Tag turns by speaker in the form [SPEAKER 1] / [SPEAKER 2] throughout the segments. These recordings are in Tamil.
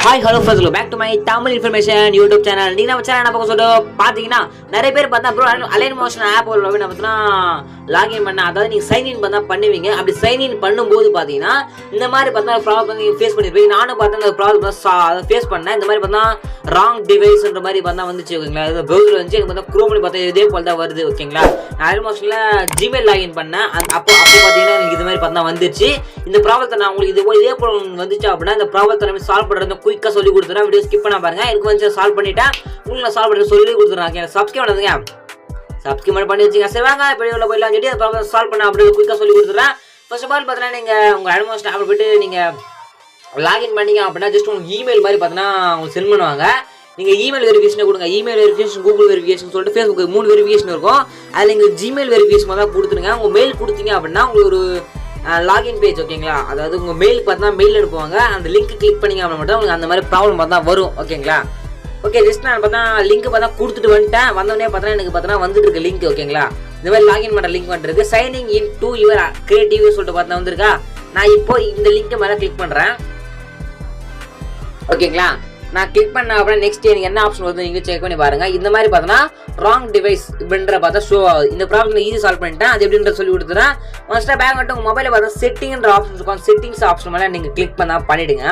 [SPEAKER 1] Hi hello friends, back to my Tamil information YouTube channel. நீங்கள் நம்ம சேனல் என்ன பார்க்க சொல்லிட்டு பார்த்தீங்கன்னா நிறைய பேர் பார்த்தா ப்ரோ அலைட் மோஷன் ஆப் நம்ம பார்த்தீங்கன்னா லாகின் பண்ண, அதாவது நீங்கள் சைன்இன் பண்ணா பண்ணுவீங்க. அப்படி சைன்இன் பண்ணும்போது பார்த்தீங்கன்னா இந்த மாதிரி பார்த்தா ப்ராப்ளம் நீங்கள் ஃபேஸ் பண்ணியிருப்பீங்க. நானும் பார்த்தா அந்த ப்ராப்ளம் அதை ஃபேஸ் பண்ணேன். இந்த மாதிரி பார்த்தா ராங் டிவைஸ்ன்ற மாதிரி பார்த்தா வந்துச்சு ஓகேங்களா. இது ப்ரௌசர் வந்துச்சு, எனக்கு பார்த்தா குரோம்ல பார்த்தா இதே போல் தான் வருது ஓகேங்களா. நான் அலைட் மோஷனில் ஜிமெயில் லாகின் பண்ணேன். அப்போ பார்த்தீங்கன்னா எனக்கு இது மாதிரி பார்த்தா வந்துச்சு. இந்த ப்ராப்ளத்தை நான் உங்களுக்கு இதே போல் வந்துச்சு அப்படின்னா இந்த ப்ராப்ளத்தை நம்ம சால்வ் பண்ணுறது குயிக்காக சொல்லி கொடுத்துறேன். வீடியோ ஸ்கிப் பண்ண பாருங்க. எனக்கு வந்து சால்வ் பண்ணிட்டேன், உங்களுக்கு நான் சால்வ் பண்ணி சொல்லி கொடுத்துறேன். சப்ஸ்கிரைப் பண்ணுங்க, சப்ஸ்கிரைப் பண்ணி வச்சுங்க. சரி வாங்க இப்போ உள்ள போயிடலாம் சொல்லி அந்த ப்ராப்ளம் சால்வ் பண்ண அப்படியே குயிக்காக சொல்லி கொடுத்துறேன். ஃபர்ஸ்ட் ஆஃப் ஆல் பார்த்தீங்கன்னா நீங்கள் உங்கள் அலைட் மோஷன் ஆப் போய்ட்டு நீங்கள் லாகின் பண்ணீங்க அப்படின்னா ஜஸ்ட் உங்களுக்கு இமெயில் மாதிரி பார்த்தீங்கன்னா உங்களுக்கு சென்ட் பண்ணுவாங்க. நீங்கள் இமெயில் வெரிஃபிகேஷன் கொடுங்க. இமெயில் வெரிஃபிகேஷன், கூகுள் வெரிஃபிகேஷன் சொல்லிட்டு ஃபேஸ்புக் 3 வெரிஃபிகேஷன் இருக்கும். அதில் நீங்கள் ஜிமெயில் வெரிஃபிகேஷன் தான் கொடுத்துருங்க. உங்கள் மெயில் கொடுத்தீங்க அப்படின்னா உங்களுக்கு ஒரு லாகின் பேஜ் ஓகேங்களா. அதாவது உங்கள் மெயில் பார்த்தா மெயில் அனுப்புவாங்க. அந்த லிங்க் கிளிக் பண்ணிங்க அப்படின்னா மட்டும் உங்களுக்கு அந்த மாதிரி ப்ராப்ளம் பார்த்தா வரும் ஓகேங்களா. ஓகே, ஜஸ்ட் நான் பார்த்தா லிங்க் பார்த்தா கொடுத்துட்டு வந்துட்டேன். வந்தோடனே பார்த்தா எனக்கு பார்த்தா வந்துட்டு இருக்கு லிங்க் ஓகேங்களா. இந்த மாதிரி லாகின் பண்ணுற லிங்க் வந்துருக்கு. Signing in to your creative சொல்லிட்டு பார்த்தா வந்துருக்கா. நான் இப்போ இந்த லிங்க் மேலே கிளிக் பண்ணுறேன் ஓகேங்களா. நான் கிளிக் பண்ண அப்புறம் நெக்ஸ்ட் எனக்கு என்ன ஆப்ஷன் வருது நீங்கள் செக் பண்ணி பாருங்க. இந்த மாதிரி பார்த்தோன்னா ராங் டிவைஸ் இப்படின்ற பார்த்தா ஷோ ஆகுது. இந்த ப்ராப்ளம் ஈஸி சால்வ் பண்ணிட்டேன். அது எப்படின்ற சொல்லி கொடுத்துறேன். ஃபர்ஸ்ட்டாக பேக் வந்துட்டு உங்கள் மொபைலில் பார்த்தா செட்டிங்ன்ற ஆப்ஷன் இருக்கும். செட்டிங்ஸ் ஆப்ஷன் மேலே நீங்கள் கிளிக் பண்ணிடுங்க.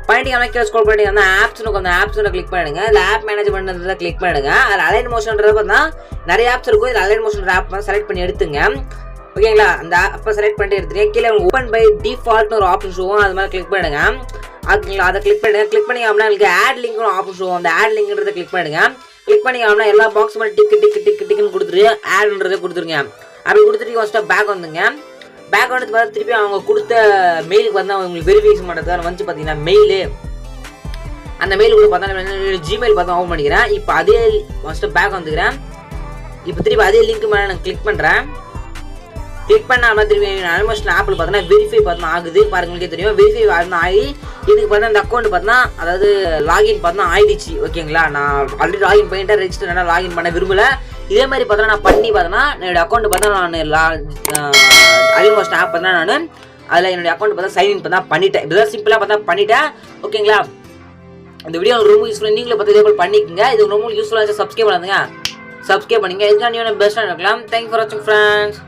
[SPEAKER 1] பண்ணிட்டு ஸ்க்ரோல் பண்ணிட்டு அந்த ஆப்ஷனுக்கு அந்த ஆப்ஷனை கிளிக் பண்ணிடுங்க. இல்லை ஆப் மேனேஜ்மெண்ட் கிளிக் பண்ணிடுங்க. அதில் அலைட் மோஷன்றது பார்த்தா நிறைய ஆப்ஸ் இருக்கும். இதில் அலைட் மோஷன் ஆப் செலக்ட் பண்ணி எடுத்துங்க ஓகேங்களா. அந்த ஆப்பை செலக்ட் பண்ணிட்டு எடுத்துங்க. கீழே ஓப்பன் பை டிஃபால்ட்னு ஒரு ஆப்ஷன் ஷோவும், அது மாதிரி கிளிக் பண்ணிடுங்க ஓகேங்களா. அதை கிளிக் பண்ணிடுங்க. கிளிக் பண்ணி அப்படின்னா உங்களுக்கு ஆட் லிங்க்னு ஆப்ஷன் ஷோவும், அந்த ஆட் லிங்க்ன்றதை கிளிக் பண்ணிடுங்க. கிளிக் பண்ணி அப்படின்னா எல்லா பாக்ஸ் மேலே டிக்குன்னு கொடுத்துட்டு ஆட்ன்றதை கொடுத்துருங்க. அப்படி கொடுத்துட்டு ஃபர்ஸ்ட்டாக பேக் வந்துங்க. பேக் வந்து பார்த்தா திருப்பி அவங்க கொடுத்த மெயிலுக்கு வந்து உங்களுக்கு வெரிஃபிகேஷன் பண்ணுறதுக்கான வந்து பார்த்தீங்கன்னா மெயிலு, அந்த மெயில் கூட பார்த்தா ஜிமெயில் பார்த்தா ஓப்பன் பண்ணிக்கிறேன். இப்போ அதே ஃபர்ஸ்ட்டு பேக் வந்துக்கிறேன். இப்போ திருப்பி அதே லிங்க் மேலே நான் கிளிக் பண்ணுறேன். கிளிக் பண்ண அப்படின்னா திருப்பி அலைட் மோஷன் ஆப்பில் பார்த்தீங்கன்னா வெரிஃபை பார்த்தா ஆகுது. பாருங்களுக்கே தெரியும் வெரிஃபை ஆகி இதுக்கு பார்த்தா இந்த அக்கௌண்ட் பார்த்தா அதாவது லாகின் பார்த்தா ஆயிடுச்சு ஓகேங்களா. நான் ஆல்ரெடி லாகின் பண்ணிட்டேன், ரெஜிஸ்டர் லாகின் பண்ண விரும்பல. இதே மாதிரி பார்த்தா நான் பண்ணி பார்த்தேன்னா என்னோட அக்கௌண்ட் பார்த்தா நான் அலைட் மோஷன் ஆப் பார்த்தா நான் அதில் என்னுடைய அக்கௌண்ட் பார்த்தா சைன்இன் பார்த்தா பண்ணிட்டேன். இப்படிதான் சிம்பிளாக பார்த்தா பண்ணிட்டேன் ஓகேங்களா. இந்த வீடியோ ரொம்ப யூஸ்ஃபுல்லாக நீங்களே பார்த்து இதே போல் பண்ணிக்கோங்க. இது ரொம்ப யூஸ்ஃபுல்லாக சப்ஸ்கிரைப் பண்ணுங்க, சப்ஸ்கிரைப் பண்ணிங்க. இதுக்கான பெஸ்ட்டாக இருக்கலாம். தேங்க்யூ ஃபார் வாட்சிங் ஃப்ரெண்ட்ஸ்.